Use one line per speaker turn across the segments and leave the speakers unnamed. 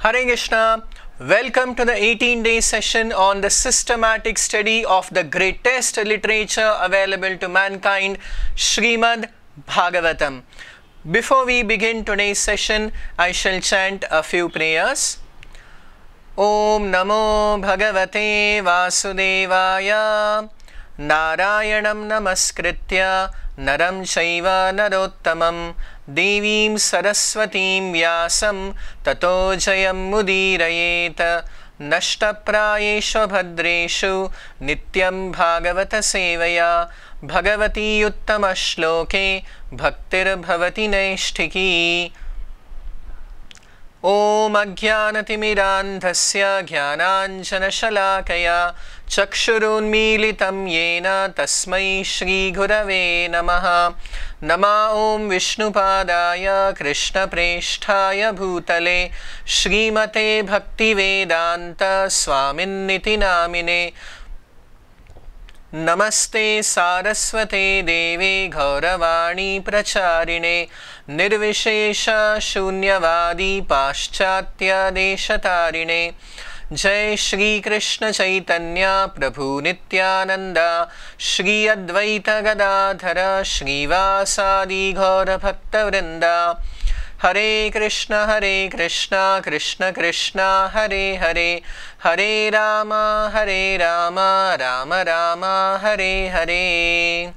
Hare Krishna, welcome to the 18-day session on the systematic study of the greatest literature available to mankind, Srimad Bhagavatam. Before we begin today's session, I shall chant a few prayers. Om Namo Bhagavate Vasudevaya Narayanam Namaskritya Naram Shaiva Narottamam Devim Saraswatim Vyasam Tato Jayam Mudirayeta Nashtaprayeshu Bhadreshu Nityam Bhagavata Sevaya Bhagavati Uttama Shloke Bhaktir Bhavati Naishtiki. Om Ajnanatimirandhasya Jnananjanashalakaya Chakshurunmilitam Yena Tasmai Shri Gurave Namaha. Nama Om Vishnupadaya Krishna Presthaya Bhutale Shrimate Bhaktivedanta Swaminiti Namine. Namaste Saraswate Deve Gauravani Pracharine Nirvishesha Shunyavadi Paschatya Deshatarine. Jai Shri Krishna Chaitanya Prabhu Nityananda Shri Advaita Gadadhara Shri Vasadi Gaura Bhakta Vrinda. Hare Krishna Krishna Krishna Hare Hare Hare Rama Rama Rama Hare Hare.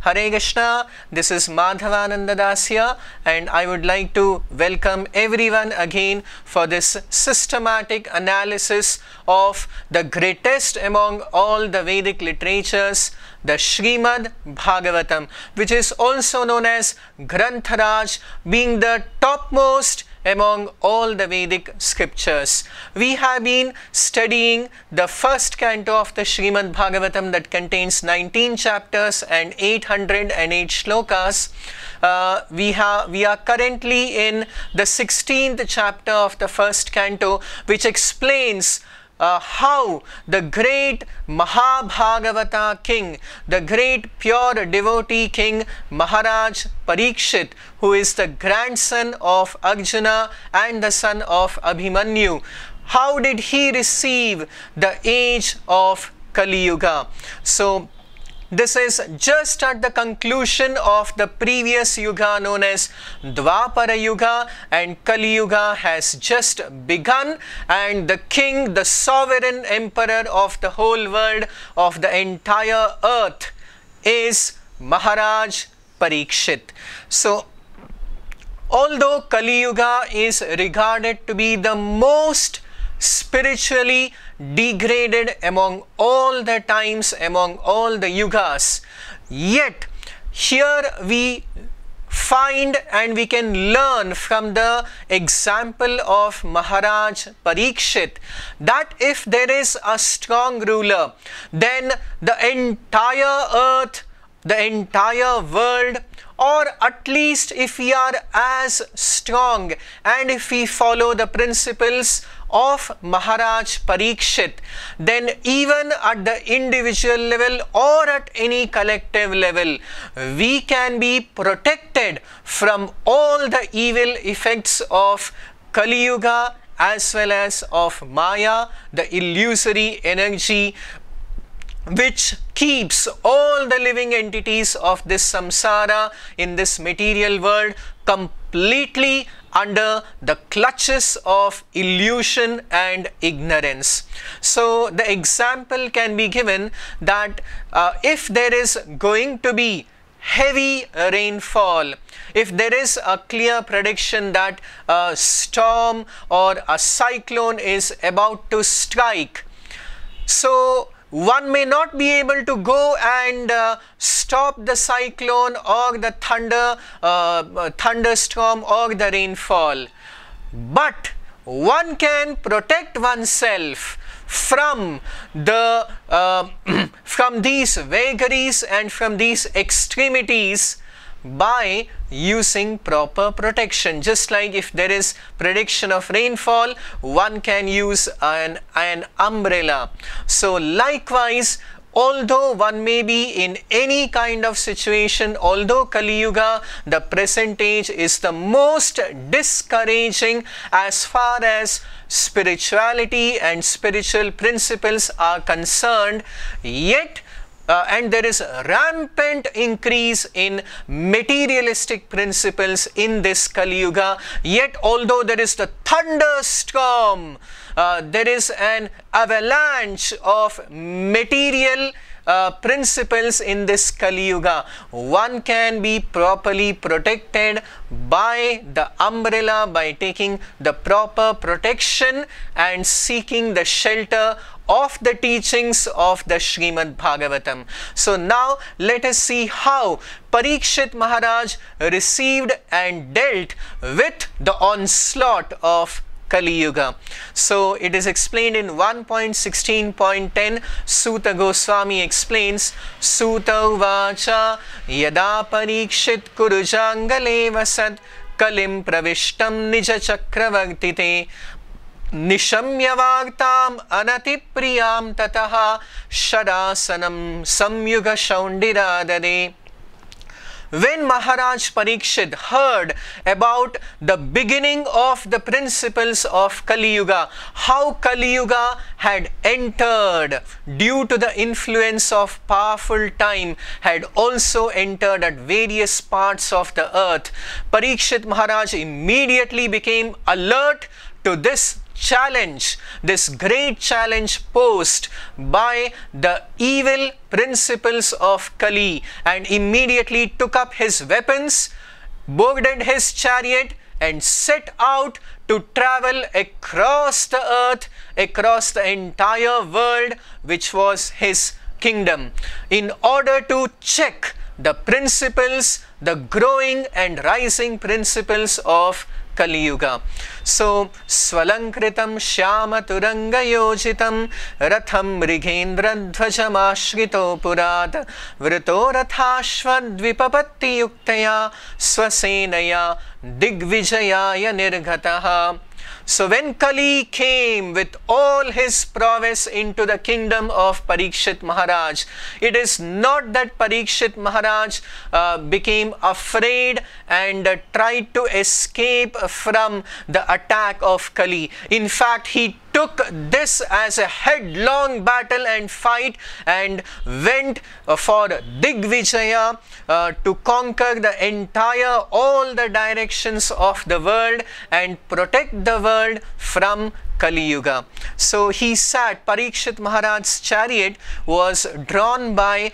Hare Krishna, this is Madhavananda Das here, and I would like to welcome everyone again for this systematic analysis of the greatest among all the Vedic literatures, the Srimad Bhagavatam, which is also known as Grantharaj, being the topmost among all the Vedic scriptures. We have been studying the first canto of the Srimad Bhagavatam that contains 19 chapters and 808 shlokas. We are currently in the 16th chapter of the first canto, which explains how the great Mahabhagavata king, the great pure devotee king Maharaj Parikshit, who is the grandson of Arjuna and the son of Abhimanyu, how did he receive the age of Kali Yuga? So this is just at the conclusion of the previous yuga known as Dwapara Yuga, and Kali Yuga has just begun, and the king, the sovereign emperor of the whole world, of the entire earth, is Maharaj Parikshit. So although Kali Yuga is regarded to be the most spiritually degraded among all the times, among all the yugas, yet here we find and we can learn from the example of Maharaj Parikshit that if there is a strong ruler, then the entire earth, the entire world, or at least if we are as strong and if we follow the principles of Maharaj Parikshit, then even at the individual level or at any collective level, we can be protected from all the evil effects of Kali Yuga as well as of Maya, the illusory energy which keeps all the living entities of this samsara in this material world completely under the clutches of illusion and ignorance. So the example can be given that if there is going to be heavy rainfall, if there is a clear prediction that a storm or a cyclone is about to strike, so one may not be able to go and stop the cyclone or the thunderstorm or the rainfall, but one can protect oneself from the from these vagaries and from these extremities by using proper protection. Just like if there is prediction of rainfall, one can use an umbrella. So likewise, although one may be in any kind of situation, although Kali Yuga, the present age, is the most discouraging as far as spirituality and spiritual principles are concerned, yet and there is a rampant increase in materialistic principles in this Kali Yuga. Yet although there is the thunderstorm, there is an avalanche of material principles in this Kali Yuga, one can be properly protected by the umbrella, by taking the proper protection and seeking the shelter of the teachings of the Srimad Bhagavatam. So now let us see how Parikshit Maharaj received and dealt with the onslaught of Kali Yuga. So it is explained in 1.16.10. Suta Goswami explains, Suta Uvacha Yada Parikshit Kurujangale Vasad Kalim Pravishtam Nija Chakravartite Nishamyavagtam Anatipriyam Tataha Shadasanam Samyuga Shaundiradade. When Maharaj Parikshit heard about the beginning of the principles of Kali Yuga, how Kali Yuga had entered due to the influence of powerful time, had also entered at various parts of the earth, Parikshit Maharaj immediately became alert to this challenge, this great challenge posed by the evil principles of Kali, and immediately took up his weapons, boarded his chariot and set out to travel across the earth, across the entire world, which was his kingdom, in order to check the principles, the growing and rising principles of Kali Yuga. So, Svalankritam Shyama Turanga Yojitam Ratham Mrighendra Dhvajamashkrito Purat Vrito Rathashva Dvipapatti Yuktaya Swasenaya Digvijayaya Nirghataha. So when Kali came with all his prowess into the kingdom of Parikshit Maharaj, it is not that Parikshit Maharaj became afraid and tried to escape from the attack of Kali. In fact, he took this as a headlong battle and fight and went for Digvijaya to conquer the entire, all the directions of the world and protect the world from Kali Yuga. So he sat, Parikshit Maharaj's chariot was drawn by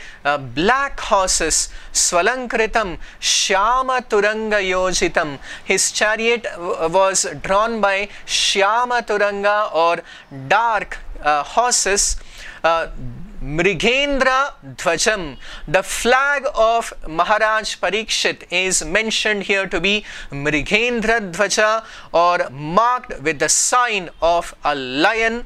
black horses, Svalankritam Shyama Turanga Yojitam. His chariot was drawn by Shyama Turanga or dark horses. Mrighendra Dhvajam, the flag of Maharaj Parikshit, is mentioned here to be Mrighendra Dhvaja, or marked with the sign of a lion.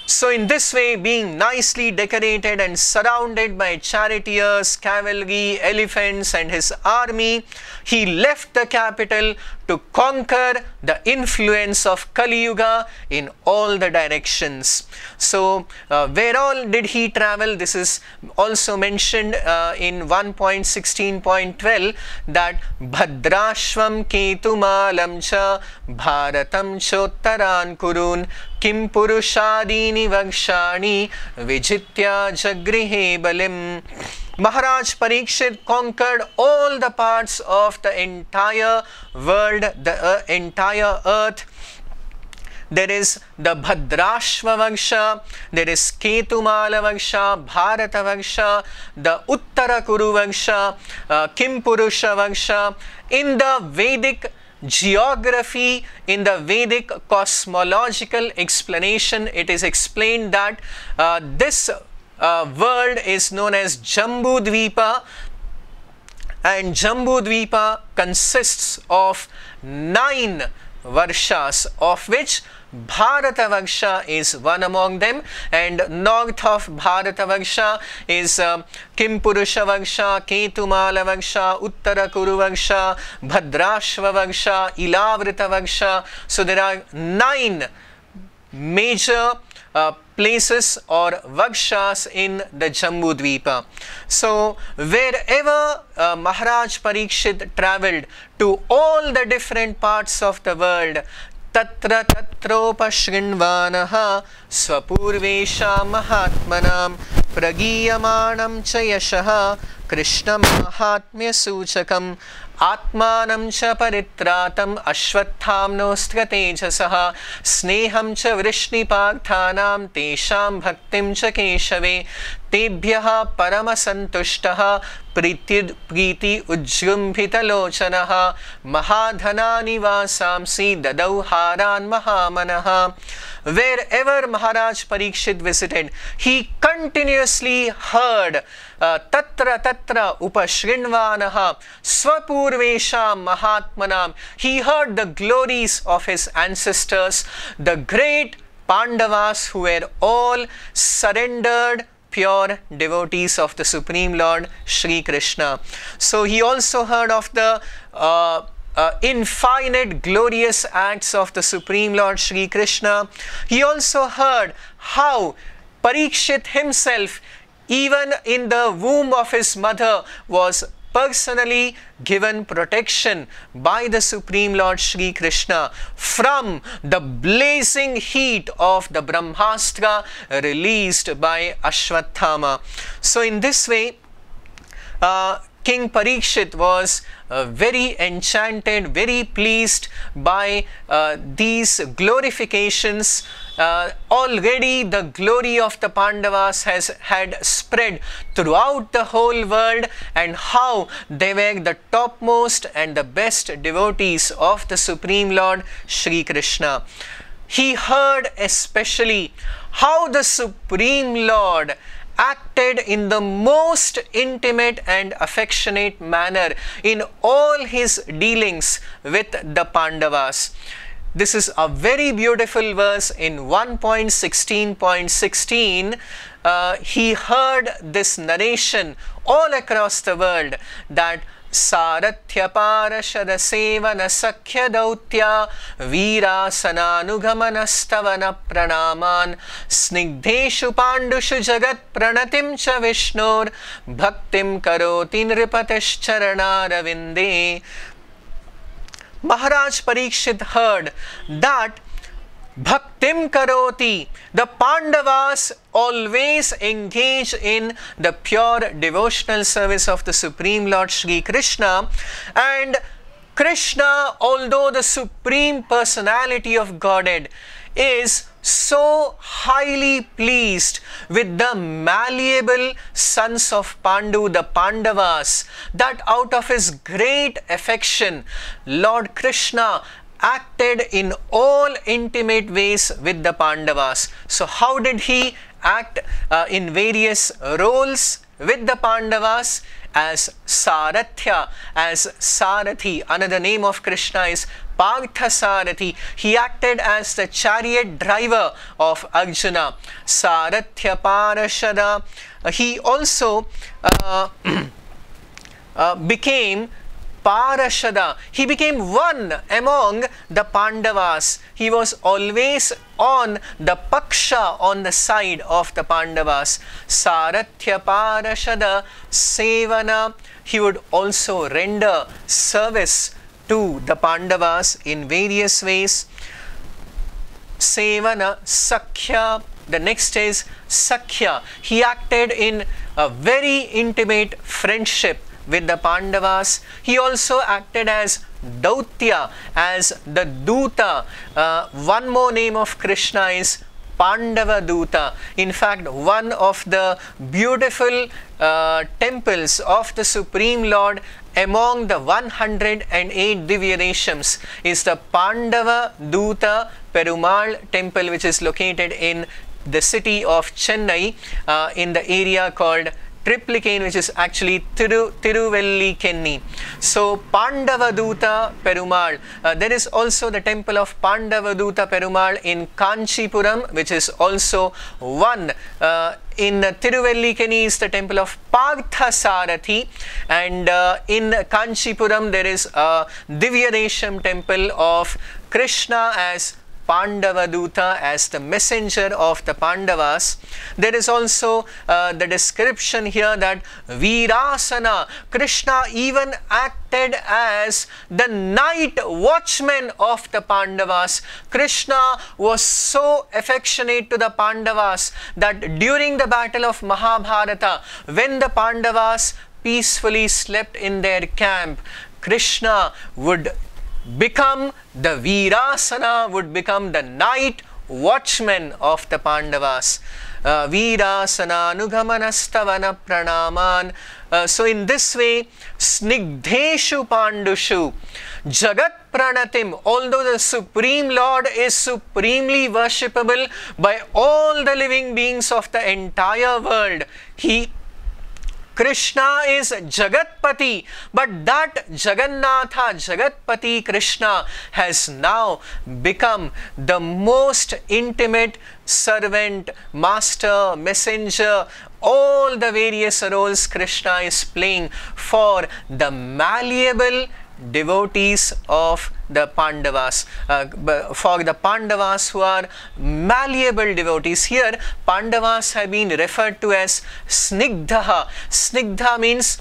So in this way, being nicely decorated and surrounded by charioteers, cavalry, elephants and his army, he left the capital to conquer the influence of Kali Yuga in all the directions. So where all did he travel? This is also mentioned in 1.16.12 that Bhadrashvam Ketumalam cha Bharatam chottaran kurun Kim Purushadini Vakshani Vijitya Jagrihe Balim. Maharaj Parikshit conquered all the parts of the entire world, the entire earth. There is the Bhadrashva Vaksha, there is Ketumala Vaksha, Bharata Vaksha, the Uttara Kuru Vaksha, Kimpurusha Vaksha. In the Vedic geography, in the Vedic cosmological explanation, it is explained that this world is known as Jambudvipa, and Jambudvipa consists of 9 Varshas, of which Bharata Vaksha is one among them, and north of Bharata Vaksha is Kimpurusha Vaksha, Ketumala Vaksha, Uttara Kuru Vaksha, Bhadrashva Vaksha, Ilavrita Vaksha. So there are 9 major places or vakshas in the Jambu Dvipa. So wherever Maharaj Parikshit travelled to all the different parts of the world, tatra tatropashrinvanaha swapurvesha mahatmanam pragiyamanam cha yashaha krishna mahatmya suchakam atmanam cha paritratam ashvathamnostra tejasaha sneham cha vrishniparthanam tesham bhaktim cha keshave tebhyaha paramasantushtaha priti ujjumbhitalochanaha mahadhanani vasamsi dadau haran mahamanaha. Wherever Maharaj Parikshit visited, he continuously heard tatra tatra upashrinvanaha swapurvesha mahatmanam. He heard the glories of his ancestors, the great Pandavas who were all surrendered pure devotees of the Supreme Lord Shri Krishna. So he also heard of the infinite glorious acts of the Supreme Lord Shri Krishna. He also heard how Parikshit himself, even in the womb of his mother, was personally given protection by the Supreme Lord Shri Krishna from the blazing heat of the Brahmastra released by Ashwatthama. So in this way, King Parikshit was very enchanted, very pleased by these glorifications. Already the glory of the Pandavas had spread throughout the whole world, and how they were the topmost and the best devotees of the Supreme Lord Shri Krishna. He heard especially how the Supreme Lord acted in the most intimate and affectionate manner in all his dealings with the Pandavas. This is a very beautiful verse in 1.16.16. He heard this narration all across the world that Sarathya Parashada Sevana Sakhya Dautya Virasananugamanastavana Pranaman Snigdeshu Pandushu Jagat Pranatim Cha Vishnur Bhaktim Karoti Nripatesh Charanaravinde. Maharaj Parikshit heard that Bhaktim Karoti, the Pandavas always engage in the pure devotional service of the Supreme Lord Shri Krishna, and Krishna, although the Supreme Personality of Godhead, is so highly pleased with the malleable sons of Pandu, the Pandavas, that out of his great affection, Lord Krishna acted in all intimate ways with the Pandavas. So how did he act in various roles with the Pandavas? As Sarathya, as Sarathi. Another name of Krishna is Partha Sarathi. He acted as the chariot driver of Arjuna. Sarathya Parashada. He also became Parashada. He became one among the Pandavas. He was always on the Paksha, on the side of the Pandavas. Sarathya Parashada Sevana. He would also render service to the Pandavas in various ways. Sevana Sakhya. The next is Sakhya. He acted in a very intimate friendship with the Pandavas. He also acted as Dautya, as the Duta. One more name of Krishna is Pandava Duta. In fact, one of the beautiful temples of the Supreme Lord among the 108 Divyadeshams is the Pandava Duta Perumal temple, which is located in the city of Chennai, in the area called Triplicane, which is actually Tiruvellikenni. So Pandavaduta Perumal. There is also the temple of Pandavaduta Perumal in Kanchipuram, which is also one. In Tiruvellikenni is the temple of Partha Sarathi, and in Kanchipuram there is a Divyadesham temple of Krishna as Pandavaduta, as the messenger of the Pandavas. There is also the description here that Virasana, Krishna even acted as the night watchman of the Pandavas. Krishna was so affectionate to the Pandavas that during the battle of Mahabharata, when the Pandavas peacefully slept in their camp, Krishna would become the Virasana, would become the night watchman of the Pandavas. Virasana Nugamanastavana Pranaman. So in this way, Snigdheshu Pandushu Jagat Pranatim, although the Supreme Lord is supremely worshipable by all the living beings of the entire world, Krishna is Jagatpati, but that Jagannatha, Jagatpati Krishna has now become the most intimate servant, master, messenger. All the various roles Krishna is playing for the malleable devotees of the Pandavas, for the Pandavas who are malleable devotees. Here Pandavas have been referred to as Snigdha. Snigdha means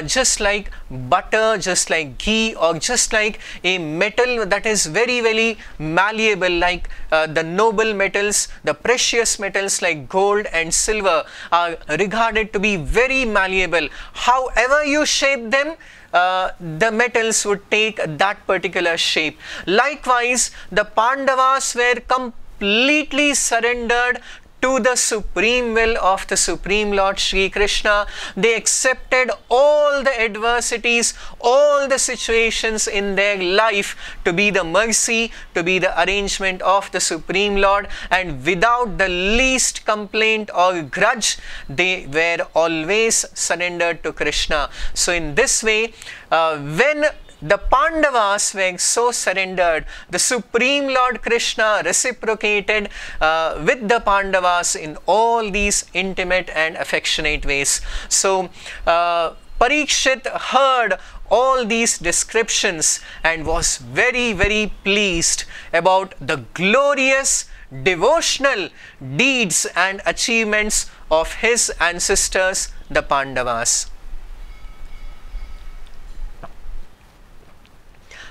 just like butter, just like ghee, or just like a metal that is very, very malleable, like the noble metals, the precious metals like gold and silver are regarded to be very malleable. However you shape them, the metals would take that particular shape. Likewise, the Pandavas were completely surrendered to the supreme will of the Supreme Lord Shri Krishna. They accepted all the adversities, all the situations in their life to be the mercy, to be the arrangement of the Supreme Lord, and without the least complaint or grudge, they were always surrendered to Krishna. So in this way, when the Pandavas were so surrendered, the Supreme Lord Krishna reciprocated with the Pandavas in all these intimate and affectionate ways. So Parikshit heard all these descriptions and was very, very pleased about the glorious devotional deeds and achievements of his ancestors, the Pandavas.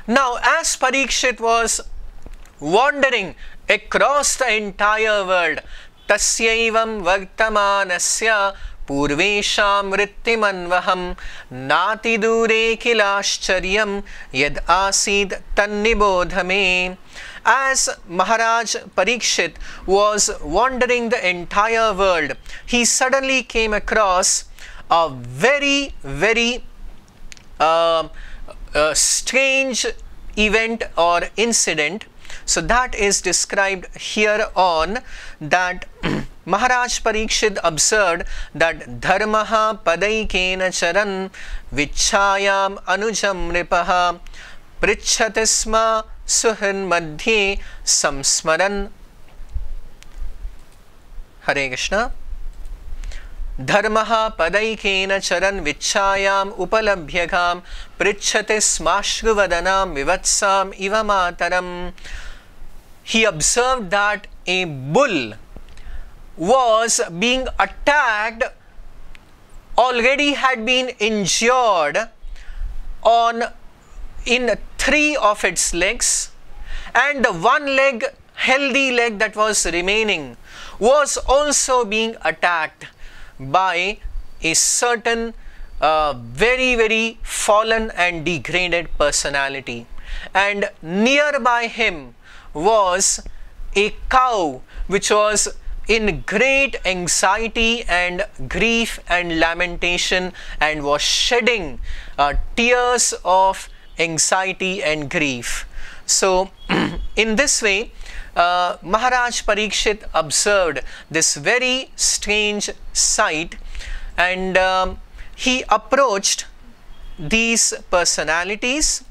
Now, as Parikshit was wandering across the entire world, Tasyaivam Vartamanasya Purvesham Rittimanvaham Nati Dure Kilascharyam Yad Asid Tannibodhame. As Maharaj Parikshit was wandering the entire world, he suddenly came across a very, very strange event or incident. So that is described here on, that Maharaj Parikshit observed that Dharmaha Padaikena Charan Vichayam Anujam Ripaha Prichatisma Suhin Madhye Samsmaran. Hare Krishna. Dharmaha Padaikena Charan Vichayam Upalabhyagam Prichate Smashruvadanam Vivatsam Iva Mataram. He observed that a bull was being attacked, already had been injured in 3 of its legs, and the one leg, healthy leg that was remaining, was also being attacked by a certain very, very fallen and degraded personality. And nearby him was a cow which was in great anxiety and grief and lamentation and was shedding tears of anxiety and grief. So in this way, Maharaj Parikshit observed this very strange sight, and he approached these personalities.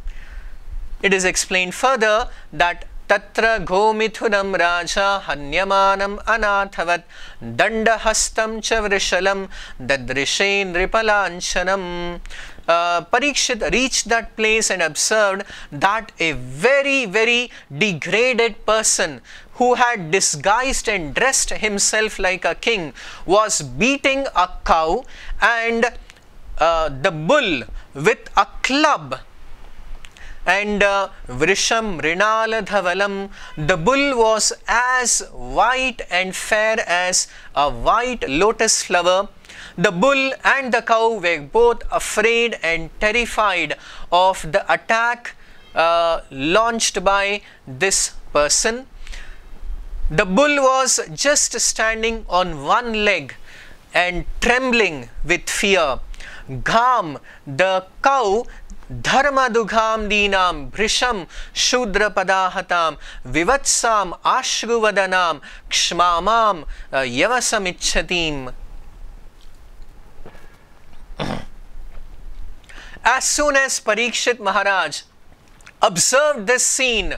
It is explained further that Tatra Gomithunam Raja Hanyamanam Anathavat Dandahastam Chavrishalam Dadrishen Ripalanchanam. Parikshit reached that place and observed that a very, very degraded person who had disguised and dressed himself like a king was beating a cow and the bull with a club. And Vrisham Rinala Dhavalam, the bull was as white and fair as a white lotus flower. The bull and the cow were both afraid and terrified of the attack launched by this person. The bull was just standing on one leg and trembling with fear. Gham, the cow, Dharma Dugham Dinam Bhrisham Shudra Padahatam Vivatsam Ashruvadanam Kshmamam Yavasamichatim. As soon as Parikshit Maharaj observed this scene,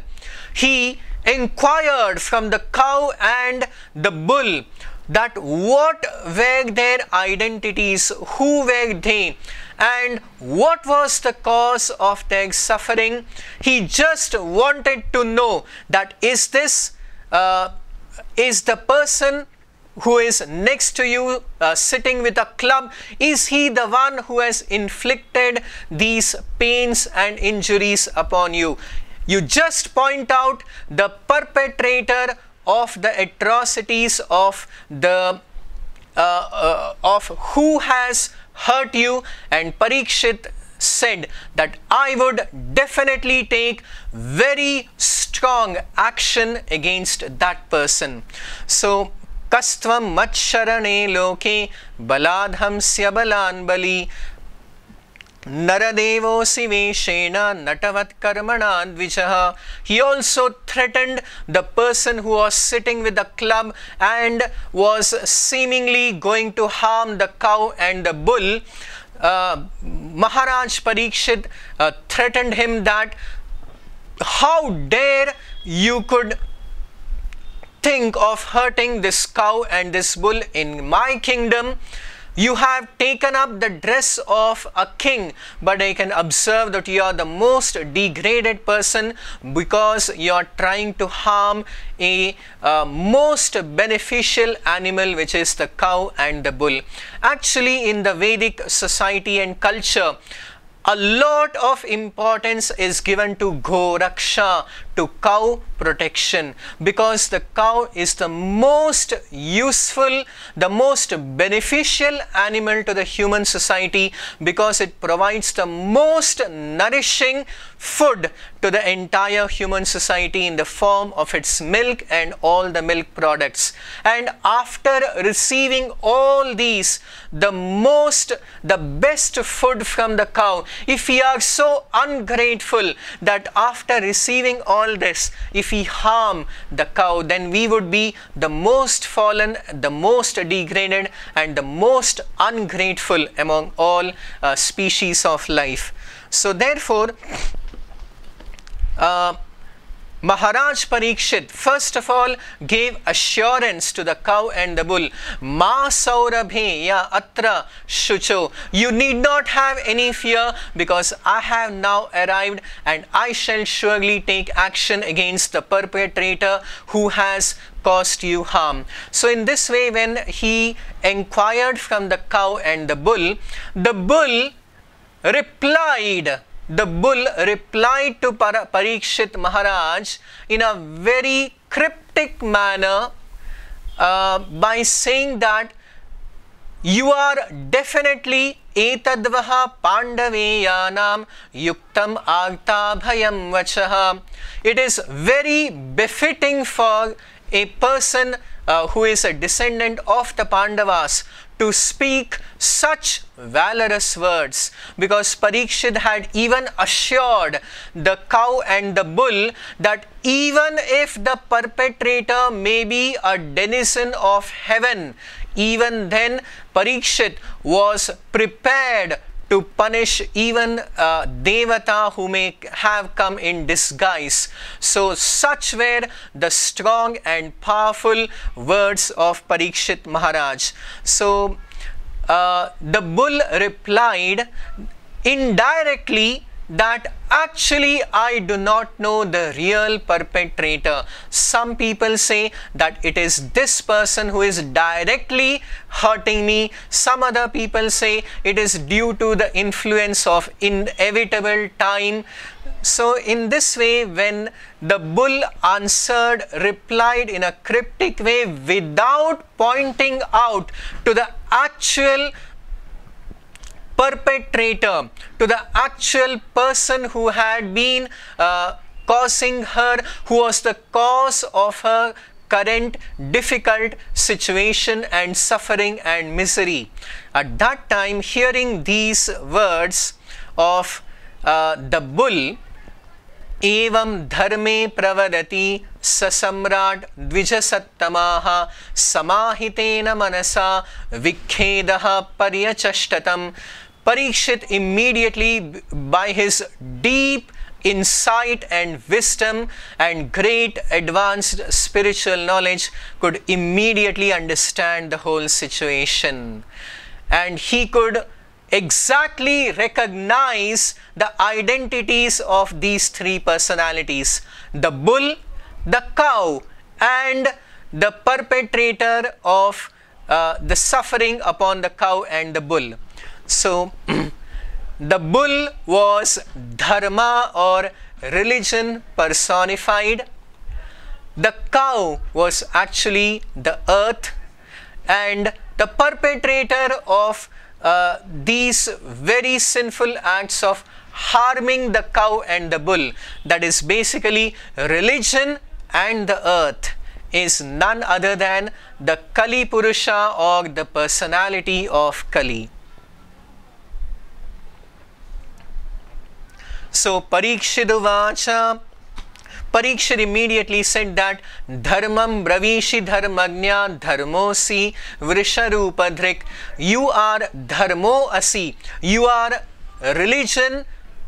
he inquired from the cow and the bull that what were their identities, who were they, and what was the cause of their suffering. He just wanted to know that is the person who is next to you sitting with a club, is he the one who has inflicted these pains and injuries upon you? You just point out the perpetrator of the atrocities of the of who has hurt you, and Parikshit said that I would definitely take very strong action against that person. So Kastvam Matsharane Loke Baladhamsya Balan Bali Naradevo Siveshena Natavat Karmana Dvijaha. He also threatened the person who was sitting with the club and was seemingly going to harm the cow and the bull. Maharaj Parikshit threatened him that how dare you could think of hurting this cow and this bull in my kingdom. You have taken up the dress of a king, but I can observe that you are the most degraded person because you are trying to harm a most beneficial animal, which is the cow and the bull. Actually, in the Vedic society and culture, a lot of importance is given to Goraksha, to cow protection, because the cow is the most useful, the most beneficial animal to the human society, because it provides the most nourishing food to the entire human society in the form of its milk and all the milk products. And after receiving all these, the best food from the cow, if we are so ungrateful that after receiving all this, if we harm the cow, then we would be the most fallen, the most degraded, and the most ungrateful among all species of life. So therefore, Maharaj Parikshit first of all gave assurance to the cow and the bull. Ma saurabheya atra shucho. You need not have any fear, because I have now arrived and I shall surely take action against the perpetrator who has caused you harm. So in this way, when he inquired from the cow and the bull replied to Parikshit Maharaj in a very cryptic manner by saying that you are definitely etadvaha pandaveyanam yuktam agta bhayam vachaha. It is very befitting for a person who is a descendant of the Pandavas to speak such valorous words, because Parikshit had even assured the cow and the bull that even if the perpetrator may be a denizen of heaven, even then Parikshit was prepared to punish even Devata who may have come in disguise. So such were the strong and powerful words of Parikshit Maharaj. So the bull replied indirectly that actually I do not know the real perpetrator. Some people say that it is this person who is directly hurting me. Some other people say it is due to the influence of inevitable time. So in this way, when the bull replied in a cryptic way without pointing out to the actual perpetrator, to the actual person who had been causing her, who was the cause of her current difficult situation and suffering and misery. At that time, hearing these words of the bull, एवं धर्मे प्रवदति ससम्राट द्विजसत्तमाः समाहितेन मनसा विखेदः पर्यचष्टतम्. Parikshit immediately, by his deep insight and wisdom and great advanced spiritual knowledge, could immediately understand the whole situation, and he could exactly recognize the identities of these three personalities: the bull, the cow, and the perpetrator of the suffering upon the cow and the bull. So the bull was dharma or religion personified, the cow was actually the earth, and the perpetrator of these very sinful acts of harming the cow and the bull, that is basically religion and the earth, is none other than the Kali Purusha, or the personality of Kali. So Parikshit Uvacha, Parikshit immediately said that Dharmam Bravishi Dharmagnya Dharmosi Vrisharupadhrik. You are Dharmo Asi. You are religion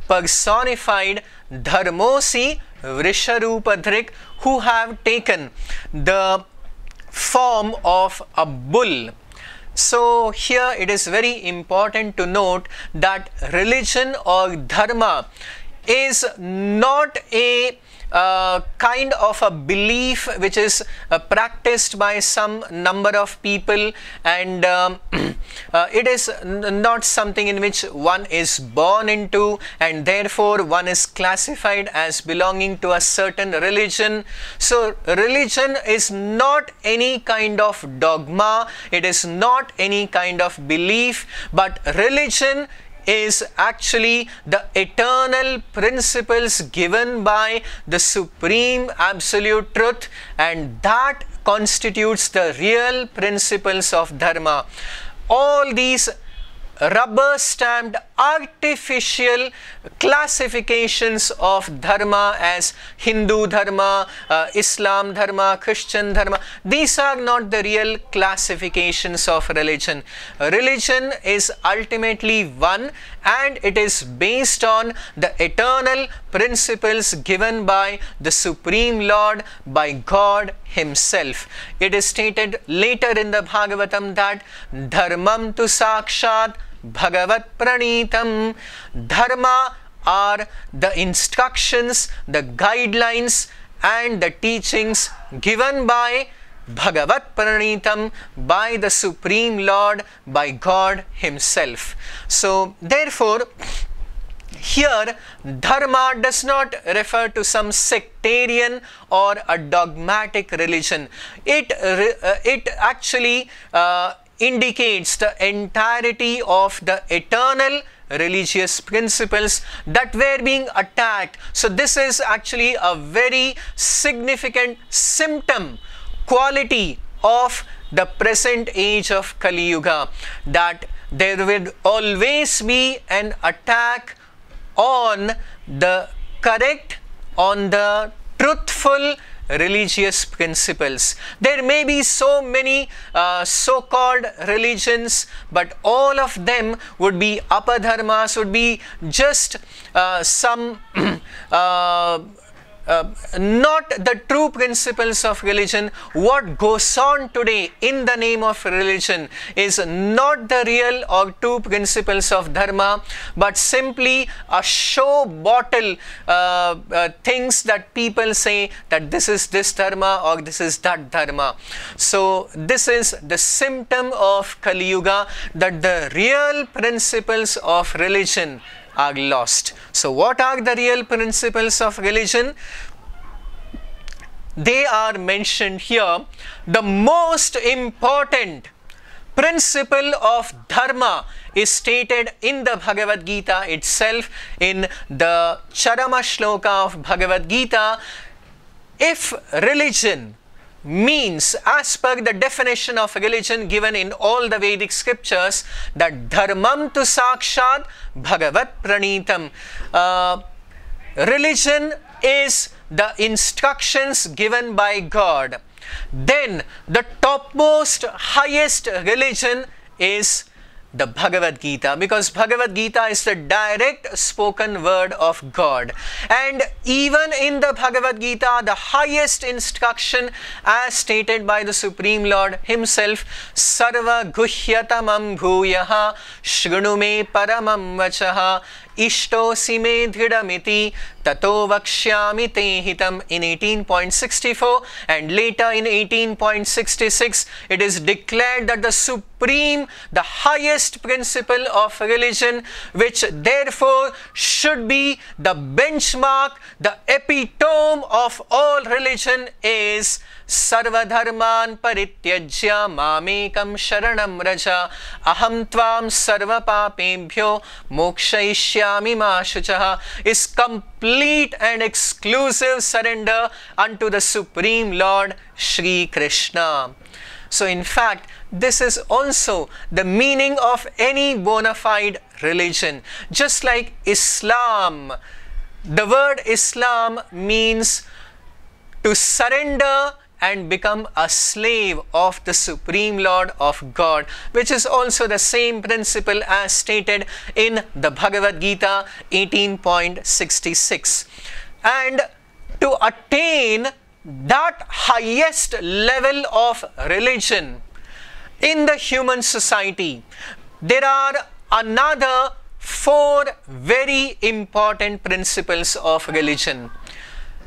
personified, Dharmosi Vrisharupadhrik, who have taken the form of a bull. So here it is very important to note that religion or dharma is not a kind of a belief which is practiced by some number of people, and it is not something in which one is born into, and therefore one is classified as belonging to a certain religion. So religion is not any kind of dogma, it is not any kind of belief, but religion is actually the eternal principles given by the Supreme Absolute Truth, and that constitutes the real principles of Dharma. All these rubber stamped artificial classifications of dharma as Hindu dharma, Islam dharma, Christian dharma, these are not the real classifications of religion. Religion is ultimately one, and it is based on the eternal principles given by the Supreme Lord, by God Himself. It is stated later in the Bhagavatam that Dharmam tu sakshat Bhagavat Pranitam. Dharma are the instructions, the guidelines and the teachings given by Bhagavat Pranitam, by the Supreme Lord, by God Himself. So therefore, here dharma does not refer to some sectarian or a dogmatic religion. It actually indicates the entirety of the eternal religious principles that were being attacked. So this is actually a very significant symptom, quality of the present age of Kali Yuga, that there will always be an attack on the correct, on the truthful religious principles. There may be so many so-called religions, but all of them would be apadharmas, would be just some not the true principles of religion. What goes on today in the name of religion is not the real or true principles of dharma, but simply a show bottle things that people say that this is this dharma or this is that dharma. So this is the symptom of Kali Yuga, that the real principles of religion are lost. So what are the real principles of religion? They are mentioned here. The most important principle of dharma is stated in the Bhagavad Gita itself, in the Charama Shloka of Bhagavad Gita. If religion means, as per the definition of religion given in all the Vedic scriptures, that dharmam tu sakshat bhagavat pranitam. Religion is the instructions given by God. Then the topmost, highest religion is the Bhagavad Gita, because Bhagavad Gita is the direct spoken word of God. And even in the Bhagavad Gita, the highest instruction, as stated by the Supreme Lord himself, sarva guhyatamam bhuyaha shrunu me paramam vachaha ishtosi me dhridamiti tato vakshyami te hitam, in 18.64, and later in 18.66 it is declared that the supreme, the highest principle of religion, which therefore should be the benchmark, the epitome of all religion, is sarva dharman parityajya mamekam sharanam raja aham tvam sarva papebhyo mokshayishyami ma shuchaha, is complete and exclusive surrender unto the Supreme Lord Shri Krishna. So in fact, this is also the meaning of any bona fide religion. Just like Islam, the word Islam means to surrender and become a slave of the Supreme Lord of God, which is also the same principle as stated in the Bhagavad Gita 18.66. And to attain that highest level of religion in the human society, there are another 4 very important principles of religion.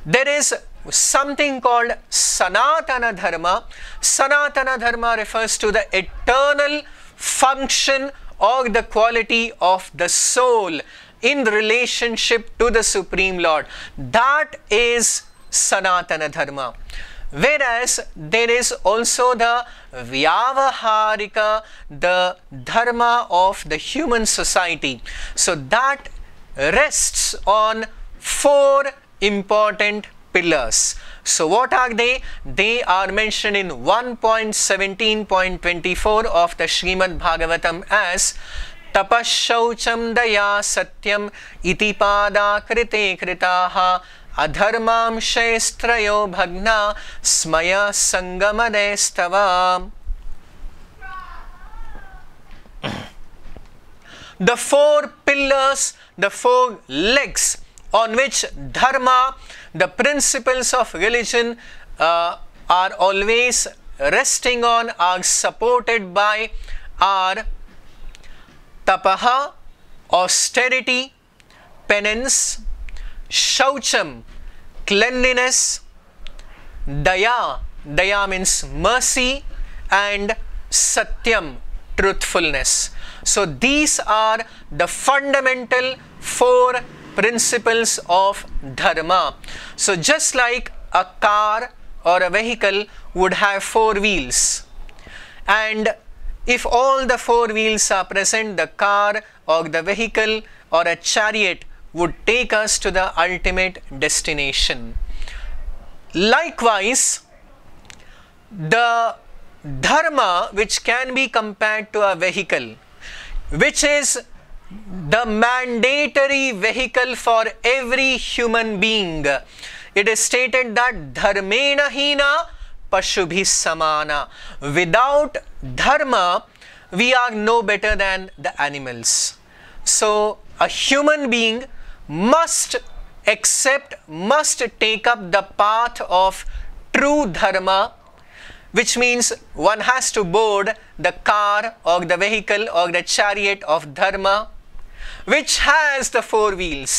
There is something called Sanatana Dharma. Sanatana Dharma refers to the eternal function or the quality of the soul in relationship to the Supreme Lord. That is Sanatana Dharma. Whereas there is also the Vyavaharika, the Dharma of the human society. So that rests on 4 important pillars. So what are they? They are mentioned in 1.17.24 of the Srimad Bhagavatam as Tapashaucham daya satyam iti pada krite kritaha adharmam shaistrayo bhagna smaya sangamadestava. The 4 pillars, the 4 legs on which dharma, the principles of religion are always resting on, are supported by, are tapaha, austerity, penance; shaucham, cleanliness; daya, daya means mercy; and satyam, truthfulness. So these are the fundamental 4 principles of dharma. So just like a car or a vehicle would have 4 wheels, and if all the 4 wheels are present, the car or the vehicle or a chariot would take us to the ultimate destination. Likewise, the dharma which can be compared to a vehicle, which is the mandatory vehicle for every human being. It is stated that dharmena hina pashubhi samana. Without dharma, we are no better than the animals. So a human being must except must take up the path of true dharma, which means one has to board the car or the vehicle or the chariot of dharma, which has the four wheels.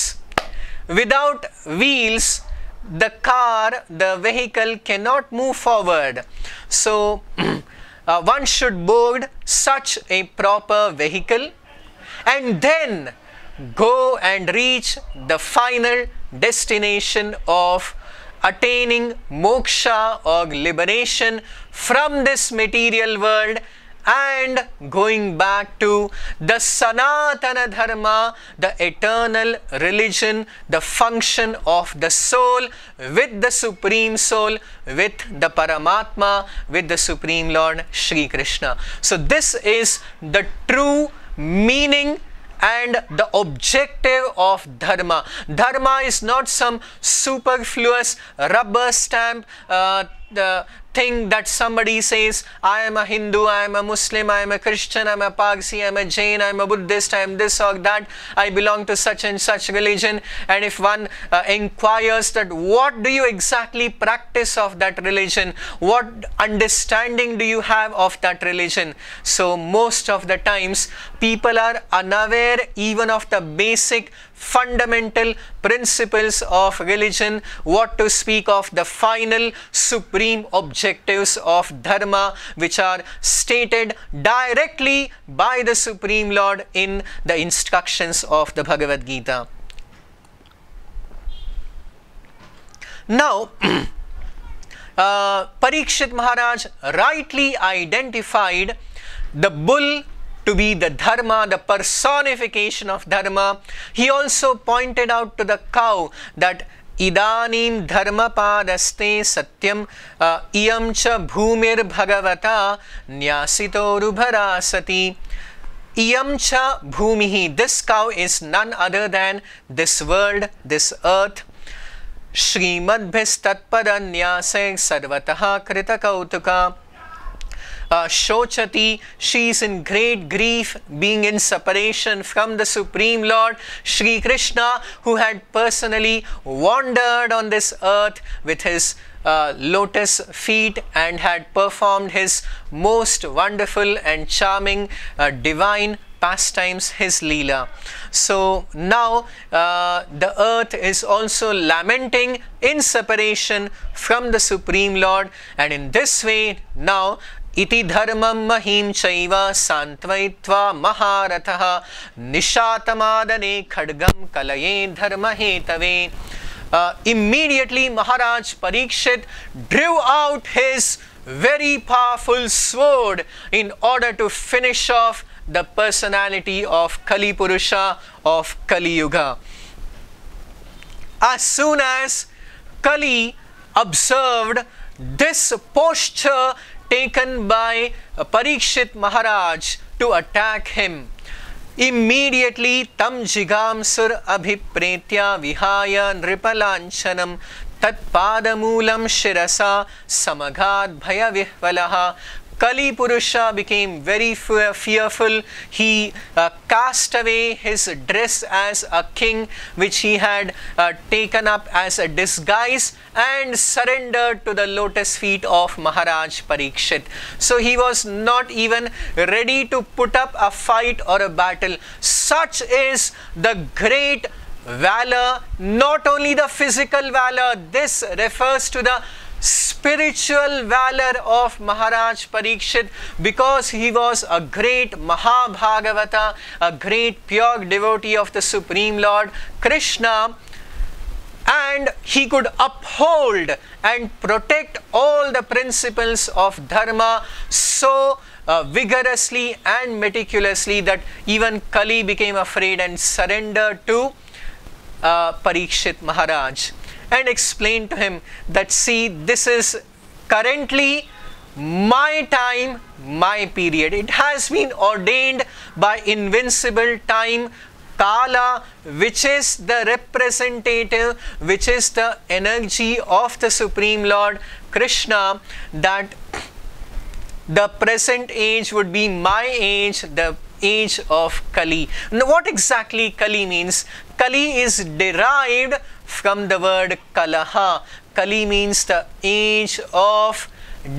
Without wheels, the car, the vehicle cannot move forward. So one should board such a proper vehicle and then go and reach the final destination of attaining moksha or liberation from this material world and going back to the Sanatana Dharma, the eternal religion, the function of the soul with the Supreme Soul, with the Paramatma, with the Supreme Lord Shri Krishna. So this is the true meaning and the objective of dharma. Dharma is not some superfluous rubber stamp the thing that somebody says, I am a Hindu, I am a Muslim, I am a Christian, I am a Parsi, I am a Jain, I am a Buddhist, I am this or that, I belong to such and such religion. And if one inquires that what do you exactly practice of that religion, what understanding do you have of that religion? So most of the times people are unaware even of the basic fundamental principles of religion, what to speak of the final supreme objectives of dharma, which are stated directly by the Supreme Lord in the instructions of the Bhagavad Gita. Now, Parikshit Maharaj rightly identified the bull to be the dharma, the personification of dharma. He also pointed out to the cow that idanim dharma padaste satyam iyam cha bhumir bhagavata nyasito rubharasati. Iyam cha bhumihi, this cow is none other than this world, this earth. Shrimadbhis tatpadanyase sarvataha krita kautuka. Shochati, she is in great grief, being in separation from the Supreme Lord Shri Krishna, who had personally wandered on this earth with his lotus feet and had performed his most wonderful and charming divine pastimes, his Leela. So now the earth is also lamenting in separation from the Supreme Lord, and in this way now iti dharmam mahim chaiva santvaitva maharatha nishatamadane khadgam kalaye dharma hetave. Immediately Maharaj Parikshit drew out his very powerful sword in order to finish off the personality of Kali Purusha, of Kali Yuga. As soon as Kali observed this posture taken by Parikshit Maharaj to attack him, immediately tam jigam sur abhipretya vihaya nripalanchanam tat padamulam shirasa samagad bhaya vihvalaha. Kali Purusha became very fearful. He cast away his dress as a king, which he had taken up as a disguise, and surrendered to the lotus feet of Maharaj Parikshit. So he was not even ready to put up a fight or a battle. Such is the great valor, not only the physical valor. This refers to the spiritual valor of Maharaj Parikshit, because he was a great Mahabhagavata, a great pure devotee of the Supreme Lord Krishna, and he could uphold and protect all the principles of dharma so vigorously and meticulously that even Kali became afraid and surrendered to Parikshit Maharaj, and explained to him that, see, this is currently my time, my period. It has been ordained by invincible time, Kala, which is the representative, which is the energy of the Supreme Lord Krishna, that the present age would be my age, the age of Kali. Now, what exactly Kali means? Kali is derived from the word Kalaha. Kali means the age of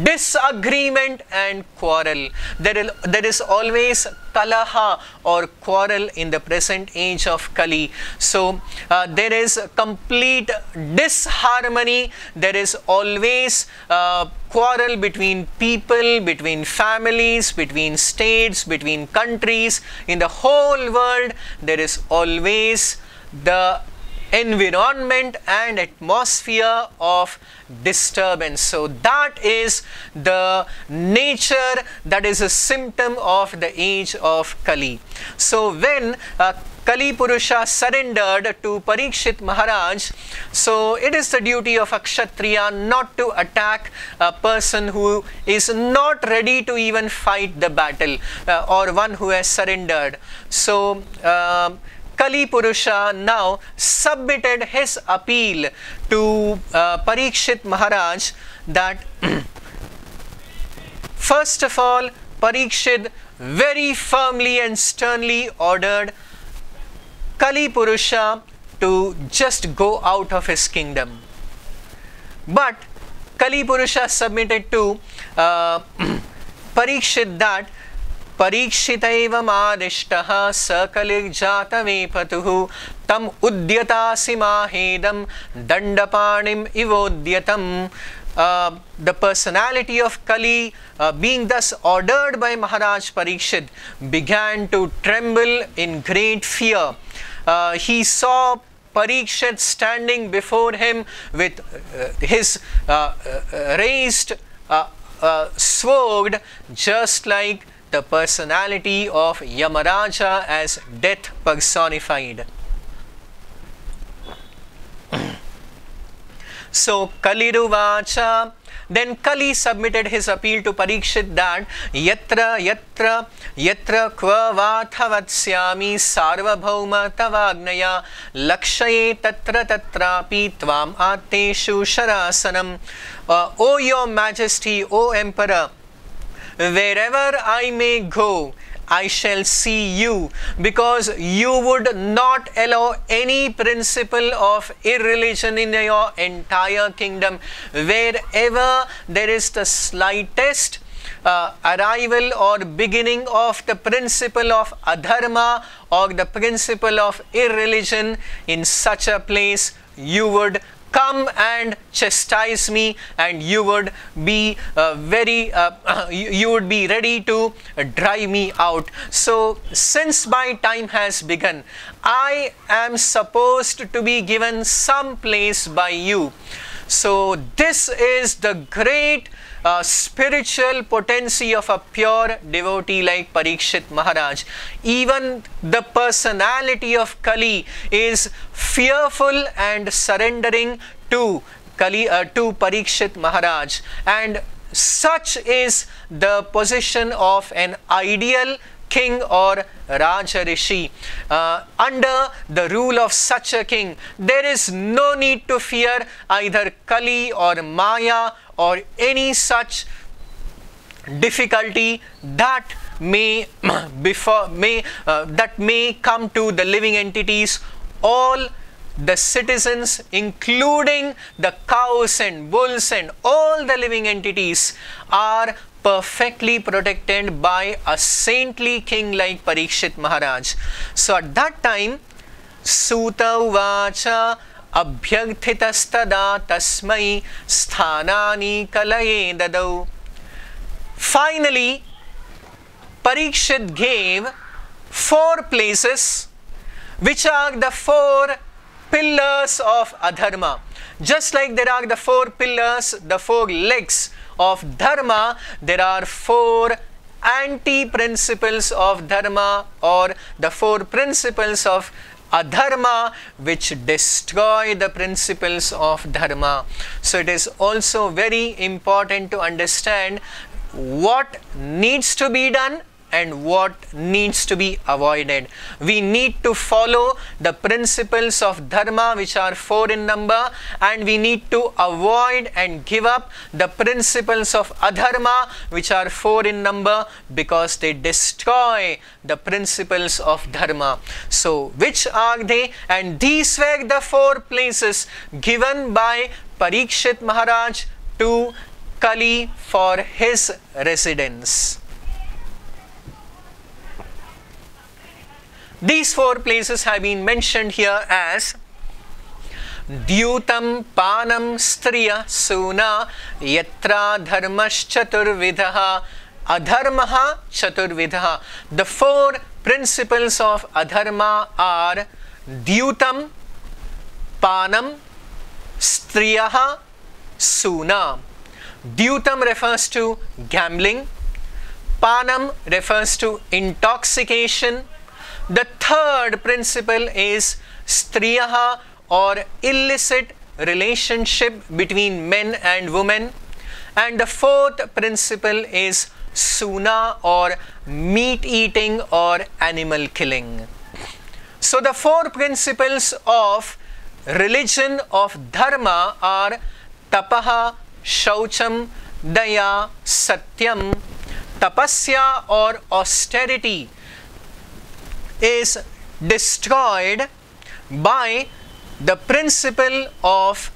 disagreement and quarrel. There is always kalaha or quarrel in the present age of Kali. So there is complete disharmony. There is always quarrel between people, between families, between states, between countries. In the whole world, there is always the environment and atmosphere of disturbance. So that is the nature, that is a symptom of the age of Kali. So when Kali Purusha surrendered to Parikshit Maharaj, so it is the duty of a Kshatriya not to attack a person who is not ready to even fight the battle, or one who has surrendered. So Kali Purusha now submitted his appeal to Parikshit Maharaj that first of all, Parikshit very firmly and sternly ordered Kali Purusha to just go out of his kingdom. But Kali Purusha submitted to Parikshit that Parikshitaiva madishtaha sakalig jatave patuhu tam udyatasi mahedam dandapanim ivodyatam. The personality of Kali, being thus ordered by Maharaj Parikshit, began to tremble in great fear. He saw Parikshit standing before him with his raised sword, just like the personality of Yamaraja as death personified. So Kaliruvacha, then Kali submitted his appeal to Parikshit that yatra kva vathavatsyami sarvabhauma tavagnaya lakshaye tatra tatrapi tvam ateshu sharasanam. O your majesty, O emperor, wherever I may go, I shall see you, because you would not allow any principle of irreligion in your entire kingdom. Wherever there is the slightest arrival or beginning of the principle of adharma or the principle of irreligion, in such a place you would come and chastise me, and you would be you would be ready to drive me out. So since my time has begun, I am supposed to be given some place by you. So this is the great spiritual potency of a pure devotee like Parikshit Maharaj. Even the personality of Kali is fearful and surrendering to Parikshit Maharaj, and such is the position of an ideal king or Raja Rishi. Under the rule of such a king, there is no need to fear either Kali or Maya or any such difficulty that may come to the living entities. All the citizens, including the cows and bulls and all the living entities, are perfectly protected by a saintly king like Parikshit Maharaj. So at that time, Suta uvacha abhyagthitastada tasmai sthanani kalaye dadau. Finally, Parikshit gave 4 places, which are the 4 pillars of adharma. Just like there are the 4 pillars, the 4 legs of dharma, there are 4 anti-principles of dharma, or the 4 principles of adharma, which destroy the principles of dharma. So it is also very important to understand what needs to be done and what needs to be avoided. We need to follow the principles of dharma, which are 4 in number, and we need to avoid and give up the principles of adharma, which are 4 in number, because they destroy the principles of dharma. So which are they? And these were the 4 places given by Parikshit Maharaj to Kali for his residence. These 4 places have been mentioned here as Dyutam Panam Striya Suna Yatra Dharmash Chaturvidha Adharmaha Chaturvidha. The 4 principles of adharma are Dyutam, Panam, Striyaha, Suna. Dyutam refers to gambling. Panam refers to intoxication. The 3rd principle is Striyaha, or illicit relationship between men and women. And the 4th principle is Suna, or meat eating or animal killing. So the 4 principles of religion of dharma are Tapaha, Shaucham, Daya, Satyam. Tapasya, or austerity, is destroyed by the principle of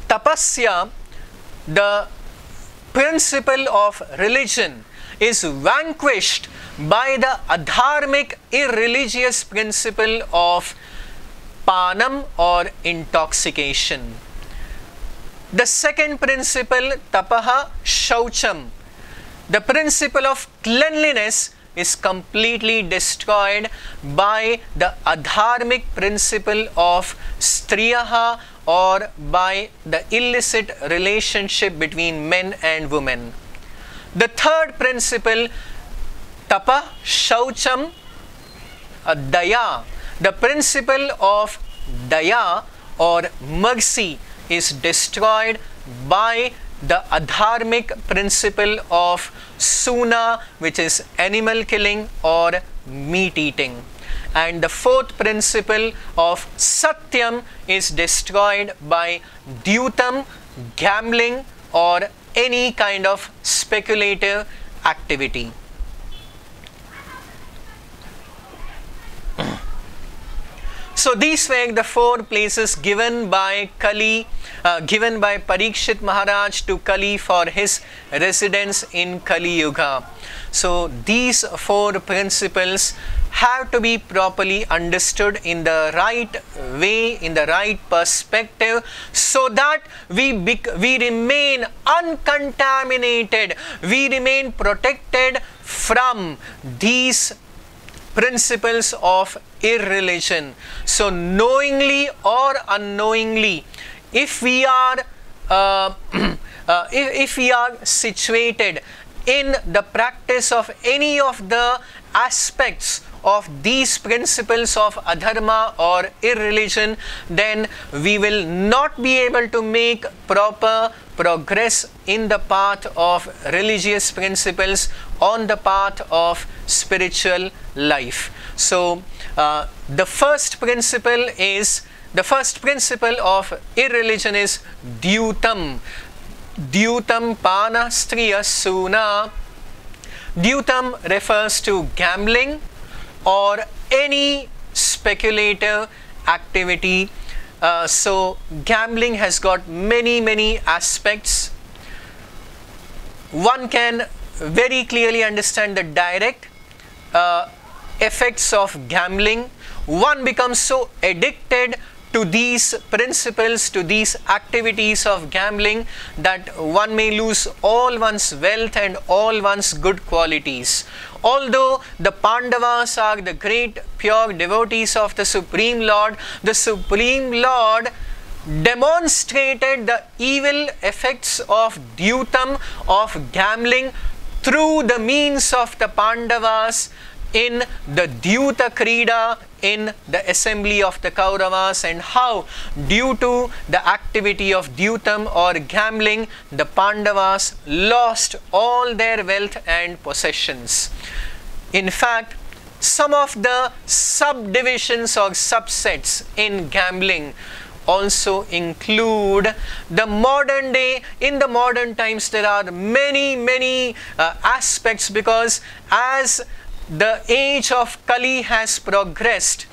tapasya. The principle of religion is vanquished by the adharmic, irreligious principle of panam, or intoxication. The 2nd principle, tapaha shaucham, the principle of cleanliness, is completely destroyed by the adharmic principle of striyaha, or by the illicit relationship between men and women. The 3rd principle, tapa shaucham, daya, the principle of daya or mercy, is destroyed by the adharmic principle of suna, which is animal killing or meat eating. And the 4th principle of satyam is destroyed by dyutam, gambling, or any kind of speculative activity. So these were the 4 places given by Kali, given by Parikshit Maharaj to Kali for his residence in Kali Yuga. So these 4 principles have to be properly understood in the right way, in the right perspective, so that we remain uncontaminated, we remain protected from these principles of irreligion. So knowingly or unknowingly, if we are situated in the practice of any of the aspects of these principles of adharma or irreligion, then we will not be able to make proper progress in the path of religious principles, on the path of spiritual life. So the first principle of irreligion is dyutam. Dyutam pana striya suna. Dyutam refers to gambling or any speculative activity. So gambling has got many aspects. One can very clearly understand the direct effects of gambling. One becomes so addicted to these principles, to these activities of gambling, that one may lose all one's wealth and all one's good qualities. Although the Pandavas are the great pure devotees of the Supreme Lord demonstrated the evil effects of dyutam, of gambling, through the means of the Pandavas in the Dyuta Krida in the assembly of the Kauravas, and how due to the activity of Dyutam or gambling, the Pandavas lost all their wealth and possessions. In fact, some of the subdivisions or subsets in gambling also include the modern day. In the modern times, there are many aspects, because as the age of Kali has progressed,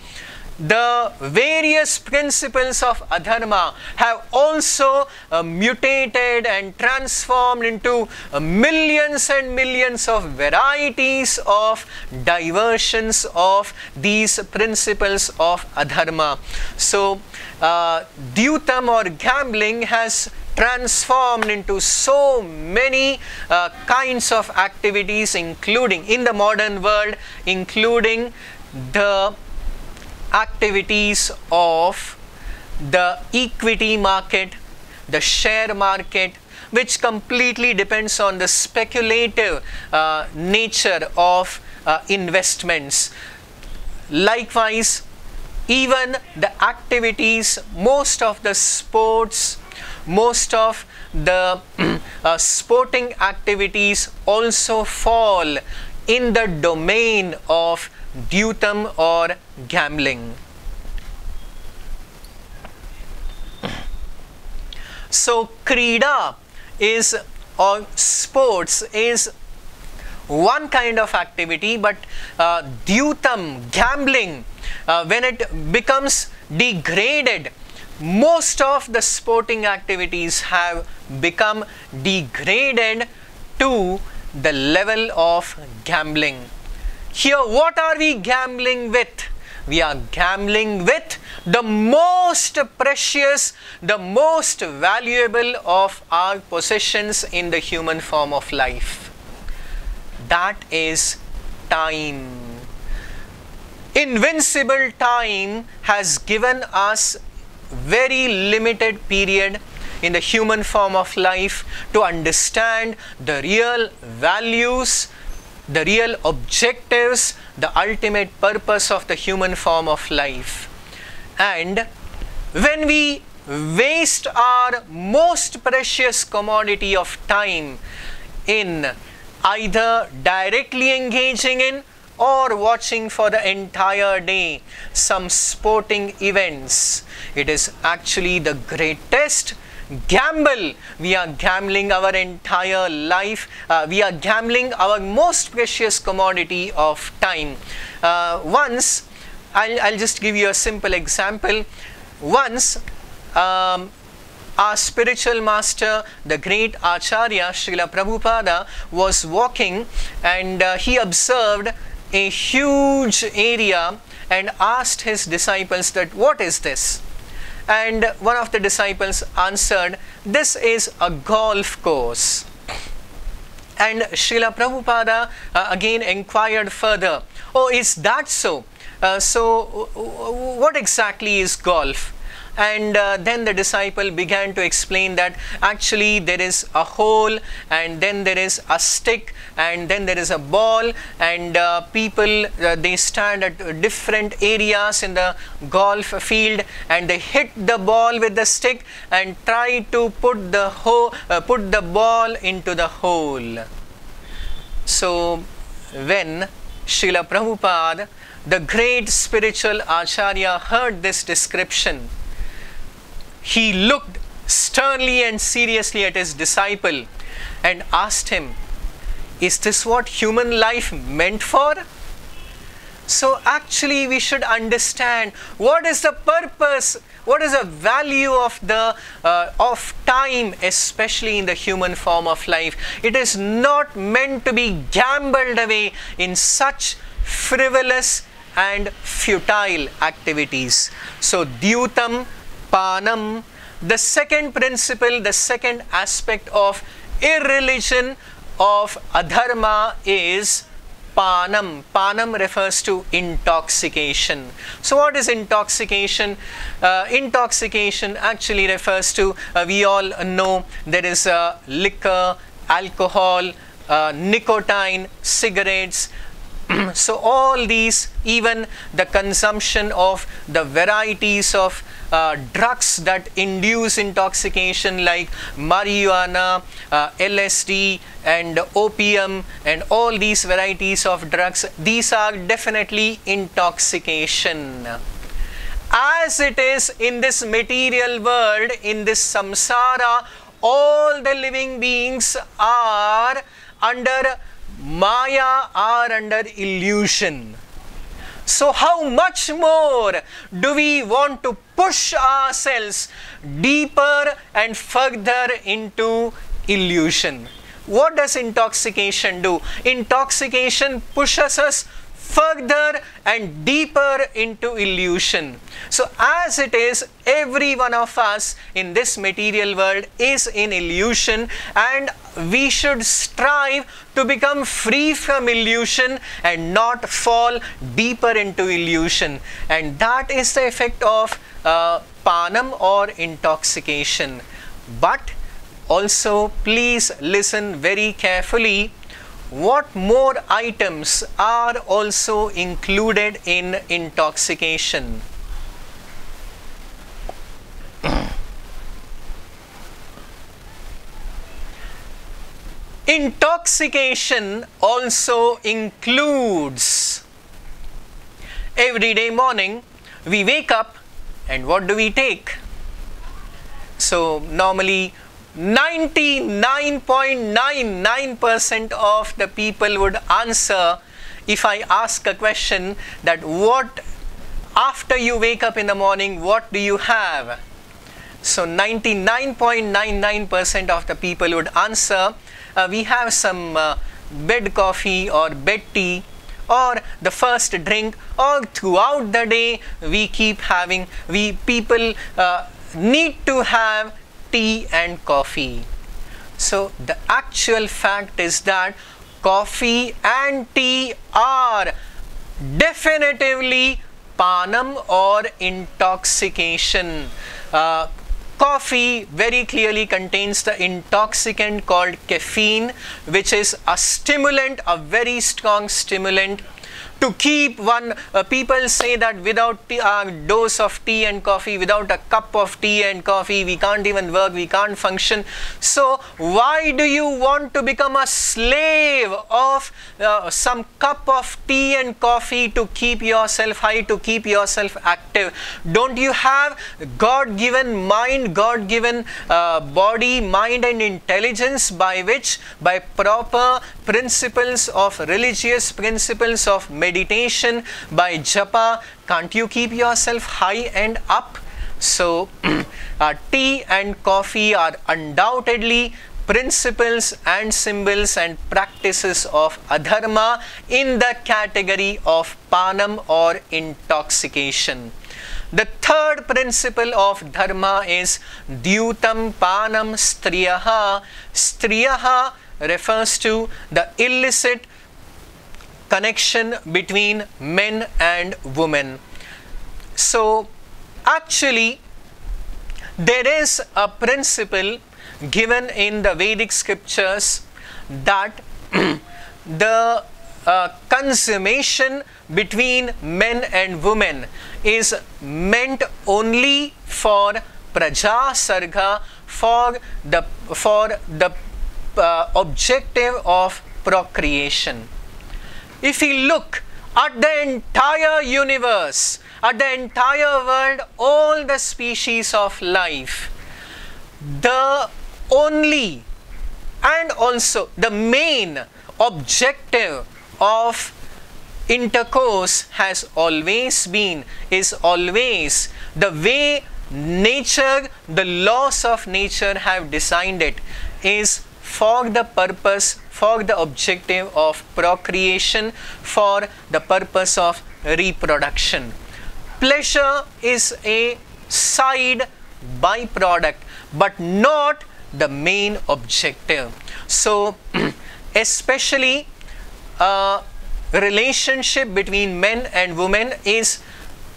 the various principles of adharma have also mutated and transformed into millions and millions of varieties of diversions of these principles of adharma. So Dyutam or gambling has transformed into so many kinds of activities, including in the modern world, including the activities of the equity market, the share market, which completely depends on the speculative nature of investments. Likewise, even the activities, most of the sports, most of the sporting activities also fall in the domain of Dyutam or gambling. So Krida is, or sports is, one kind of activity, but Dyutam, gambling, when it becomes degraded, most of the sporting activities have become degraded to the level of gambling. Here, what are we gambling with? We are gambling with the most precious, the most valuable of our possessions in the human form of life. That is time. Invincible time has given us very limited period in the human form of life to understand the real values, the real objectives, the ultimate purpose of the human form of life. And when we waste our most precious commodity of time in either directly engaging in or watching for the entire day some sporting events, it is actually the greatest gamble. We are gambling our entire life. We are gambling our most precious commodity of time. Once, I'll just give you a simple example. Once, our spiritual master, the great Acharya Srila Prabhupada, was walking, and he observed a huge area and asked his disciples that, what is this? And one of the disciples answered, this is a golf course. And Srila Prabhupada again inquired further, oh, is that so? So what exactly is golf? And then the disciple began to explain that actually there is a hole, and then there is a stick, and then there is a ball, and people they stand at different areas in the golf field, and they hit the ball with the stick and try to put the ball into the hole. So when Srila Prabhupada, the great spiritual Acharya, heard this description, he looked sternly and seriously at his disciple and asked him, is this what human life meant for? So actually we should understand what is the purpose, what is the value of time, especially in the human form of life. It is not meant to be gambled away in such frivolous and futile activities. So Dyutam, Panam, the second principle, the second aspect of irreligion of adharma is Panam. Panam refers to intoxication. So what is intoxication? Intoxication actually refers to, we all know there is liquor, alcohol, nicotine, cigarettes, So all these, even the consumption of the varieties of drugs that induce intoxication like marijuana, LSD and opium, and all these varieties of drugs, these are definitely intoxication. As it is in this material world, in this samsara, all the living beings are under Maya, are under illusion. So how much more do we want to push ourselves deeper and further into illusion? What does intoxication do? Intoxication pushes us further and deeper into illusion. So as it is, every one of us in this material world is in illusion, and we should strive to become free from illusion and not fall deeper into illusion. And that is the effect of panam or intoxication. But also, please listen very carefully. What more items are also included in intoxication? Intoxication also includes, every day morning we wake up and what do we take? So normally 99.99% of the people would answer, if I ask a question that what, after you wake up in the morning, what do you have? So 99.99% of the people would answer, we have some bed coffee or bed tea, or the first drink, or throughout the day we keep having, people need to have tea and coffee. So the actual fact is that coffee and tea are definitively panam or intoxication. Coffee very clearly contains the intoxicant called caffeine, which is a stimulant, a very strong stimulant. To keep one, people say that without a dose of tea and coffee, without a cup of tea and coffee, we can't even work, we can't function. So why do you want to become a slave of some cup of tea and coffee to keep yourself high, to keep yourself active? Don't you have God-given mind, God-given body, mind and intelligence, by which, by proper principles of religious principles of meditation, by japa, can't you keep yourself high and up? So tea and coffee are undoubtedly principles and symbols and practices of adharma in the category of panam or intoxication. The third principle of dharma is dyutam panam striyaha. Striyaha refers to the illicit connection between men and women. So actually there is a principle given in the Vedic scriptures that the consummation between men and women is meant only for praja sarga, for the objective of procreation. If we look at the entire universe, at the entire world, all the species of life, the only and also the main objective of intercourse has always been, is always the way nature, the laws of nature have designed it, is for the purpose, for the objective of procreation, for the purpose of reproduction. Pleasure is a side byproduct, but not the main objective. So especially relationship between men and women is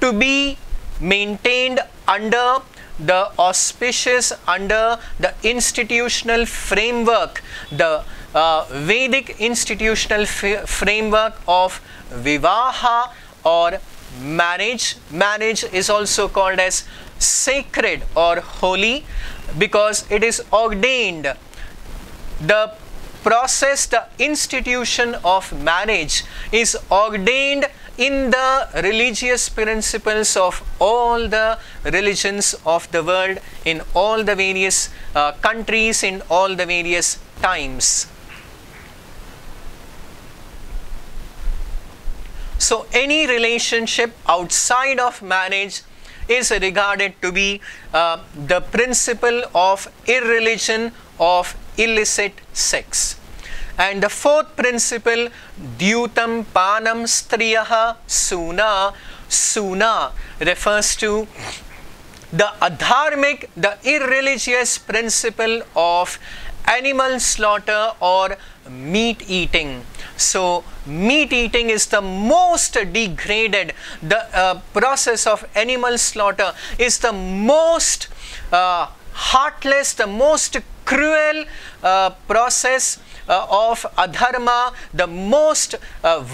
to be maintained under the auspicious, under the institutional framework, the Vedic institutional framework of vivaha or marriage. Marriage is also called as sacred or holy because it is ordained. The process, the institution of marriage is ordained in the religious principles of all the religions of the world, in all the various countries, in all the various times. So any relationship outside of marriage is regarded to be the principle of irreligion, of illicit sex. And the fourth principle, Dyutam Panam Striyaha Suna. Suna refers to the adharmic, the irreligious principle of animal slaughter or meat eating. So meat eating is the most degraded, the process of animal slaughter is the most heartless, the most cruel process of adharma, the most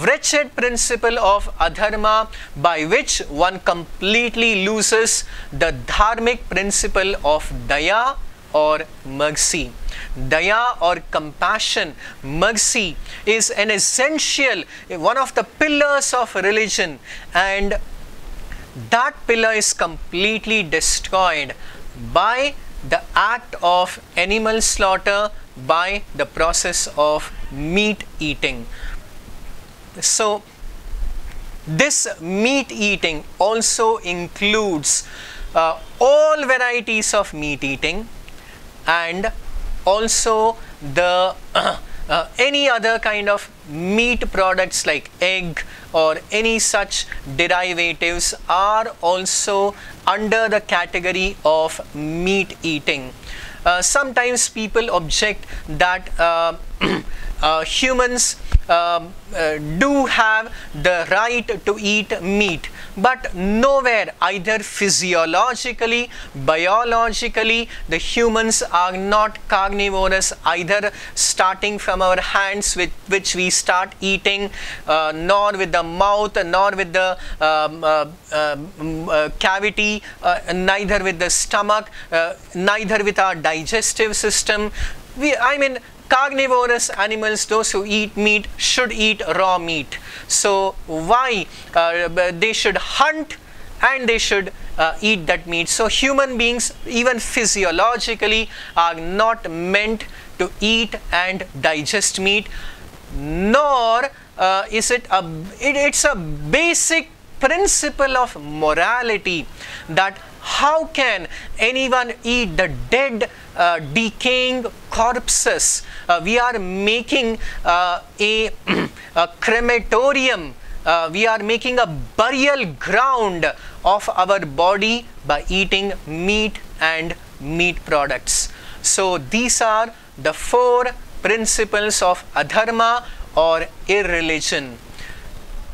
wretched principle of adharma, by which one completely loses the dharmic principle of daya or mercy. Daya or compassion, mercy is an essential, one of the pillars of religion, and that pillar is completely destroyed by the act of animal slaughter, by the process of meat eating. So this meat eating also includes all varieties of meat eating, and also the any other kind of meat products like egg or any such derivatives are also under the category of meat eating. Sometimes people object that humans do have the right to eat meat, but nowhere, either physiologically, biologically, the humans are not carnivorous, either starting from our hands with which we start eating, nor with the mouth, nor with the cavity, neither with the stomach, neither with our digestive system. Carnivorous animals, those who eat meat, should eat raw meat. So why they should hunt and they should eat that meat? So human beings, even physiologically, are not meant to eat and digest meat, nor is it it's a basic principle of morality that how can anyone eat the dead, decaying corpses? We are making a crematorium, we are making a burial ground of our body by eating meat and meat products. So these are the four principles of adharma or irreligion.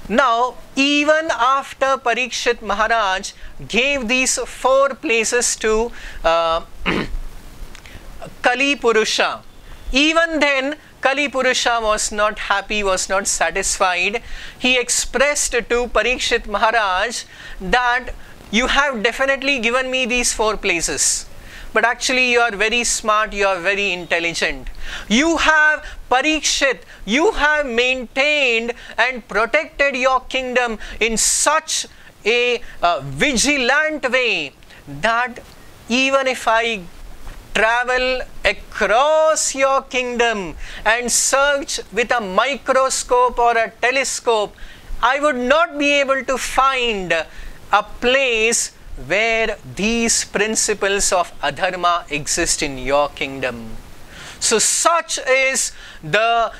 Now, even after Parikshit Maharaj gave these four places to Kali Purusha, even then Kali Purusha was not happy, was not satisfied. He expressed to Parikshit Maharaj that you have definitely given me these four places, but actually you are very smart, you are very intelligent. You have, Parikshit, you have maintained and protected your kingdom in such a vigilant way that even if I travel across your kingdom and search with a microscope or a telescope, I would not be able to find a place where these principles of adharma exist in your kingdom. So such is the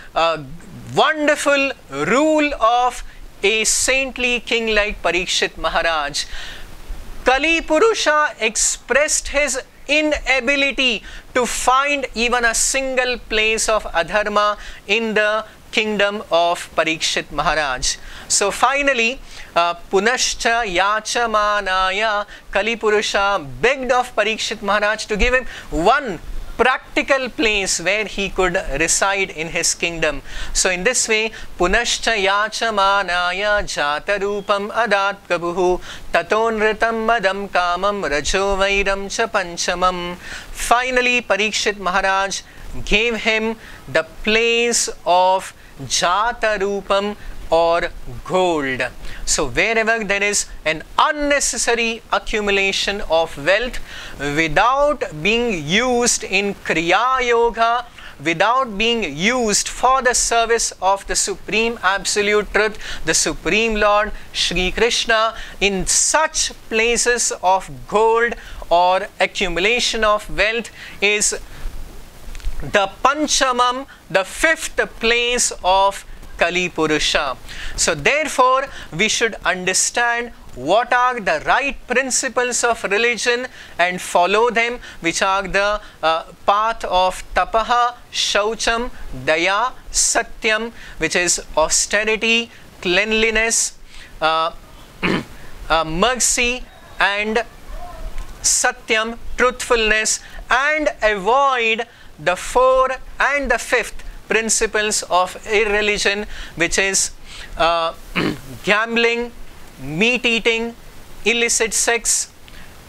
wonderful rule of a saintly king like Parikshit Maharaj. Kali Purusha expressed his inability to find even a single place of adharma in the kingdom of Parikshit Maharaj. So finally, Punascha Yachamanaya, Kali Purusha begged of Parikshit Maharaj to give him one practical place where he could reside in his kingdom. So in this way, punascha yachamanaya jatarupam adat prabhu tatonritam madam kamam rajo vairam cha panchamam. Finally, Parikshit Maharaj gave him the place of jatarupam or gold. So wherever there is an unnecessary accumulation of wealth without being used in Kriya Yoga, without being used for the service of the Supreme Absolute Truth, the Supreme Lord Shri Krishna, in such places of gold or accumulation of wealth is the Panchamam, the fifth place of Kali Purusha. So therefore, we should understand what are the right principles of religion and follow them, which are the path of tapaha, shaucham, daya, satyam, which is austerity, cleanliness, mercy, and satyam, truthfulness, and avoid the four and the fifth principles of irreligion, which is gambling, meat eating, illicit sex,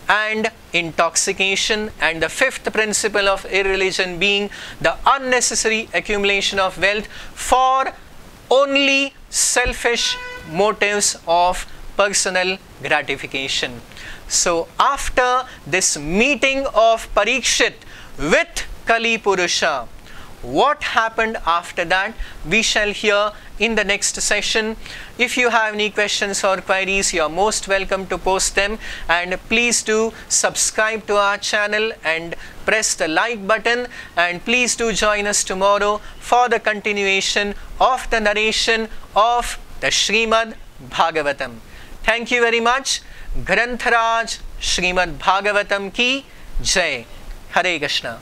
and intoxication. And the fifth principle of irreligion being the unnecessary accumulation of wealth for only selfish motives of personal gratification. So after this meeting of Parikshit with Kali Purusha, what happened after that, we shall hear in the next session. If you have any questions or queries, you are most welcome to post them, and please do subscribe to our channel and press the like button, and please do join us tomorrow for the continuation of the narration of the Srimad Bhagavatam. Thank you very much. Grantharaj Srimad Bhagavatam ki Jai. Hare Krishna.